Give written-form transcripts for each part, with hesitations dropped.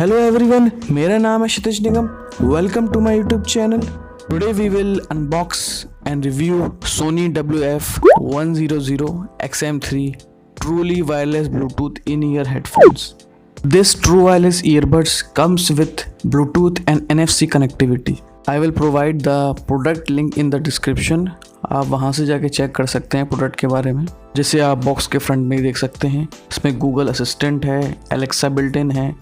Hello everyone, मेरा नाम है Kshitij Nigam. Welcome to my YouTube channel. Today we will unbox and review Sony WF-1000XM3 truly wireless Bluetooth in-ear headphones. This true wireless earbuds comes with Bluetooth and NFC connectivity. I will provide the product link in the description. आप वहाँ से जाके check कर सकते हैं product के बारे में। जैसे आप बॉक्स के फ्रंट में देख सकते हैं, इसमें गूगल असिस्टेंट है, एलेक्सा बिल्ट इन है,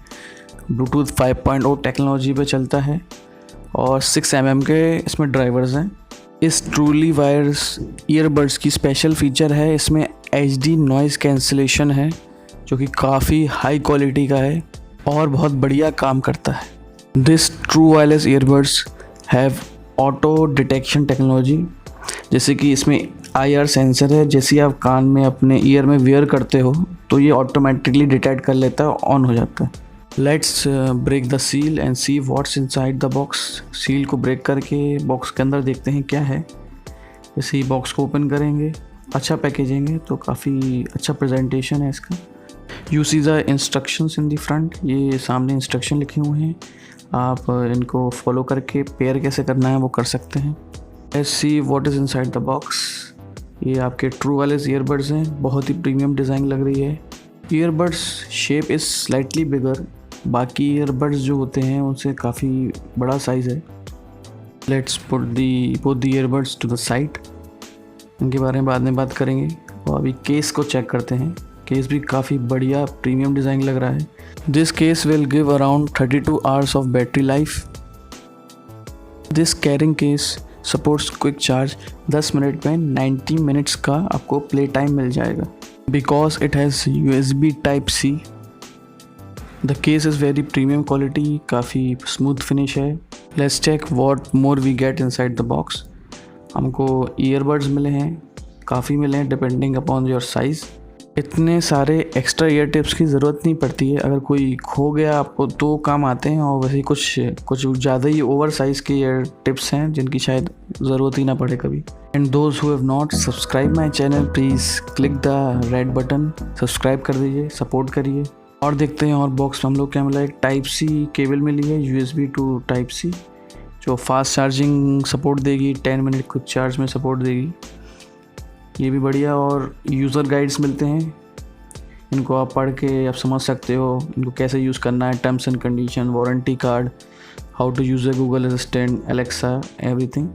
ब्लूटूथ 5.0 टेक्नोलॉजी पे चलता है और 6 mm के इसमें ड्राइवर्स हैं। इस ट्रूली वायर्स ईयरबड्स की स्पेशल फीचर है, इसमें HD नॉइज़ कैंसिलेशन है जो कि काफ़ी हाई क्वालिटी का है और बहुत बढ़िया काम करता है। This true wireless earbuds have auto detection technology, जैसे कि इसमें IR सेंसर है। जैसे आप कान में अपने ईयर में वेयर करते हो तो ये ऑटोमेटिकली डिटेक्ट कर लेता है, ऑन हो जाता है। Let's break the seal and see what's inside the box. Seal को ब्रेक करके बॉक्स के अंदर देखते हैं क्या है। जैसे ही बॉक्स को ओपन करेंगे, अच्छा पैकेजिंग है, तो काफ़ी अच्छा प्रेजेंटेशन है इसका। You see the instructions in the front, ये सामने इंस्ट्रक्शन लिखे हुए हैं, आप इनको फॉलो करके पेयर कैसे करना है वो कर सकते हैं। Let's see what is inside the box. ये आपके ट्रू वायरलेस ईयरबड्स हैं, बहुत ही प्रीमियम डिज़ाइन लग रही है। ईयरबड्स शेप इज़ स्लाइटली बिगर, बाकी ईयरबड्स जो होते हैं उनसे काफ़ी बड़ा साइज़ है। Let's put the earbuds to the side, इनके बारे में बाद में बात करेंगे। और अभी केस को चेक करते हैं। केस भी काफ़ी बढ़िया प्रीमियम डिज़ाइन लग रहा है। This case will give around 32 hours of battery life. This carrying case supports quick charge, 10 minute में 90 मिनट्स का आपको प्ले टाइम मिल जाएगा। Because it has USB Type-C। The case is very premium quality, काफ़ी smooth finish है। Let's check what more we get inside the box. हमको earbuds मिले हैं, काफ़ी मिले हैं डिपेंडिंग अपॉन योर साइज़। इतने सारे एक्स्ट्रा ईयर टिप्स की ज़रूरत नहीं पड़ती है, अगर कोई खो गया आपको तो काम आते हैं। और वैसे कुछ ज़्यादा ही ओवर साइज़ के ईयर टिप्स हैं जिनकी शायद ज़रूरत ही ना पड़े कभी। And those who have not subscribe my channel, please click the red button, subscribe कर दीजिए, सपोर्ट करिए। और देखते हैं और बॉक्स में हम लोग क्या मिला। एक Type-C केबल मिली है, USB to Type-C, जो फास्ट चार्जिंग सपोर्ट देगी, 10 मिनट कुछ चार्ज में सपोर्ट देगी, ये भी बढ़िया। और यूज़र गाइड्स मिलते हैं, इनको आप पढ़ के आप समझ सकते हो इनको कैसे यूज़ करना है, terms and condition, warranty card, how to use a Google assistant, Alexa, everything.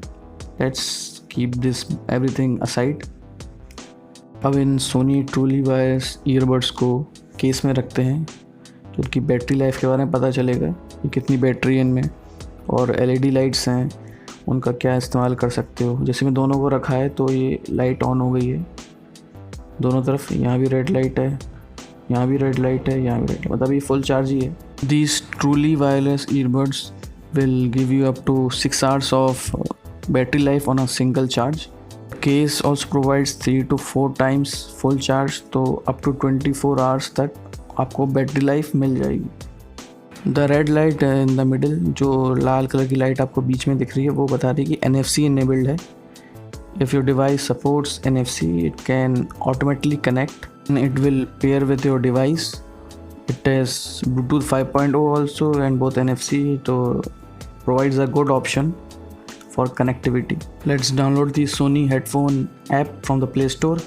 Let's keep this everything aside. अब इन सोनी ट्रूली वायरलेस ईयरबड्स को केस में रखते हैं, तो उनकी बैटरी लाइफ के बारे में पता चलेगा कि कितनी बैटरी है इनमें। और LED लाइट्स हैं, उनका क्या इस्तेमाल कर सकते हो। जैसे मैं दोनों को रखा है तो ये लाइट ऑन हो गई है दोनों तरफ। यहाँ भी रेड लाइट है, यहाँ भी रेड लाइट है, यहाँ भी रेड, मतलब ये फुल चार्ज ही है। These truly wireless earbuds will give you up to 6 hours of battery life on a single charge. Case also provides 3 to 4 times full charge, तो अप टू 24 hours तक आपको बैटरी लाइफ मिल जाएगी। The red light in the middle, जो लाल colour की light आपको बीच में दिख रही है, वो बता रही है कि NFC इनेबल्ड है। If your device supports NFC, it can automatically connect, it will pair with your device. It has Bluetooth 5.0 also and both NFC, so provides a good option for connectivity. Let's download the Sony headphone app from the Play Store.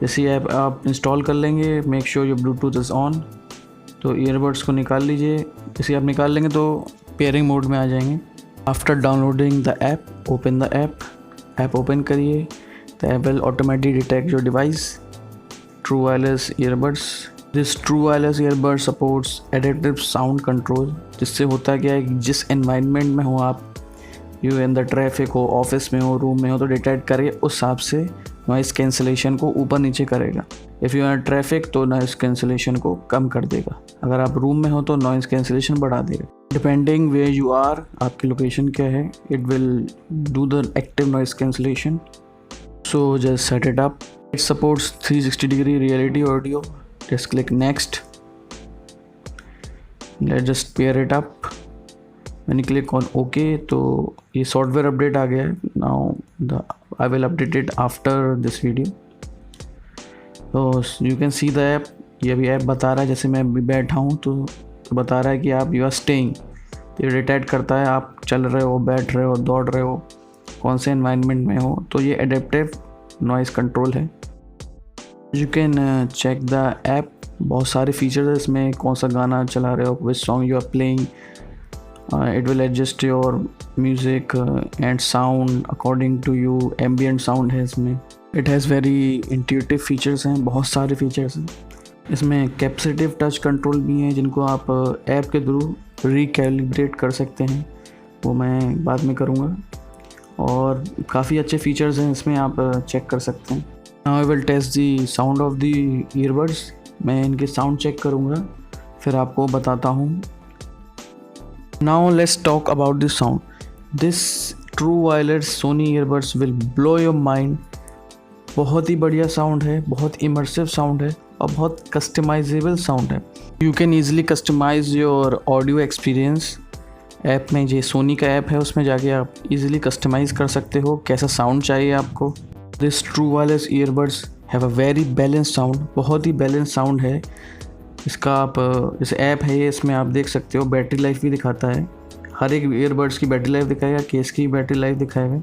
जैसे app आप install कर लेंगे, make sure your Bluetooth is on, तो earbuds को निकाल लीजिए। जैसे आप निकाल लेंगे तो पेयरिंग मोड में आ जाएंगे। After downloading the app, open the app open करिए। The app will automatically detect your device. True wireless earbuds. This true wireless earbud supports adaptive sound control, जिससे होता क्या है कि जिस environment में हो आप, यू इन द ट्रैफिक हो, ऑफिस में हो, रूम में हो, तो डिटेक्ट करके उस हिसाब से नॉइज़ कैंसिलेशन को ऊपर नीचे करेगा। इफ़ यू आर ट्रैफिक तो नॉइज़ कैंसिलेशन को कम कर देगा। अगर आप रूम में हो तो नॉइज़ कैंसिलेशन बढ़ा देगा। डिपेंडिंग वेयर यू आर, आपकी लोकेशन क्या है, it will do the active noise cancellation. So just set it up. It supports 360-degree reality audio. Just click next. Let's just pair it up. When you click on OK, तो ये software update आ गया है। Now I will update it after this video. So you can see the app. ये अभी app बता रहा है, जैसे मैं अभी बैठा हूँ तो तो बता रहा है कि आप यू आर स्टेइंग। तो ये डिटेक्ट करता है आप चल रहे हो, बैठ रहे हो, दौड़ रहे हो, कौन से एनवायरनमेंट में हो। तो ये एडेप्टिव नॉइज़ कंट्रोल है। You can check the app, बहुत सारे फीचर्स है इसमें, कौन सा गाना चला रहे हो, which song you are playing. It will adjust your music and sound according to you. Ambient sound है इसमें। It has very intuitive features हैं, बहुत सारे फीचर्स हैं इसमें। कैपेसिटिव टच कंट्रोल भी हैं जिनको आप ऐप के थ्रू रिकैलिब्रेट कर सकते हैं, वो मैं बाद में करूँगा। और काफ़ी अच्छे फीचर्स हैं इसमें, आप चेक कर सकते हैं। Now I will test the sound of the earbuds. मैं इनके साउंड चेक करूँगा, फिर आपको बताता हूँ। Now let's talk about this sound. This true wireless Sony earbuds will blow your mind. बहुत ही बढ़िया साउंड है, बहुत इमर्सिव साउंड है और बहुत कस्टमाइजेबल साउंड है। You can easily customise your audio experience. App में, ये सोनी का ऐप है, उसमें जाके आप इजीली कस्टमाइज़ कर सकते हो कैसा साउंड चाहिए आपको। This true wireless earbuds have a very balance sound. बहुत ही बैलेंस साउंड है इसका। आप जैसे ऐप है ये, इसमें आप देख सकते हो बैटरी लाइफ भी दिखाता है। हर एक ईयरबड्स की बैटरी लाइफ दिखाएगा, केस की बैटरी लाइफ दिखाएगा।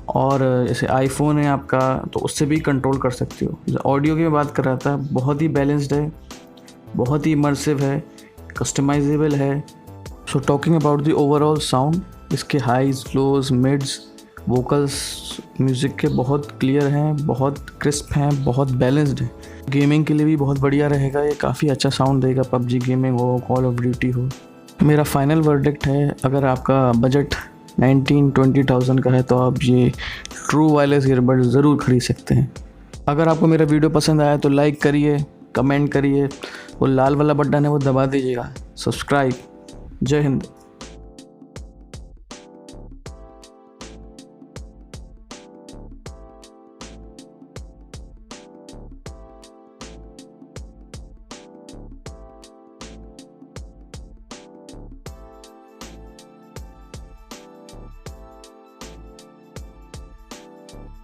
और जैसे आईफोन है आपका तो उससे भी कंट्रोल कर सकते हो। जैसे ऑडियो की मैं बात कर रहा था, बहुत ही बैलेंस्ड है, बहुत ही इमर्सिव है, कस्टमाइजेबल है। So talking about the overall sound, इसके हाइज, लोज, मिड्स, वोकल्स म्यूज़िक के बहुत क्लियर हैं, बहुत क्रिस्प हैं, बहुत बैलेंस्ड है। गेमिंग के लिए भी बहुत बढ़िया रहेगा ये, काफ़ी अच्छा साउंड देगा। पबजी गेमिंग हो, कॉल ऑफ ड्यूटी हो। मेरा फाइनल वर्डिक्ट है, अगर आपका बजट 19-20,000 का है तो आप ये ट्रू वायरलेस ईयरबड्स ज़रूर खरीद सकते हैं। अगर आपको मेरा वीडियो पसंद आया तो लाइक करिए, कमेंट करिए, वो लाल वाला बटन है वो दबा दीजिएगा, सब्सक्राइब। जय हिंद।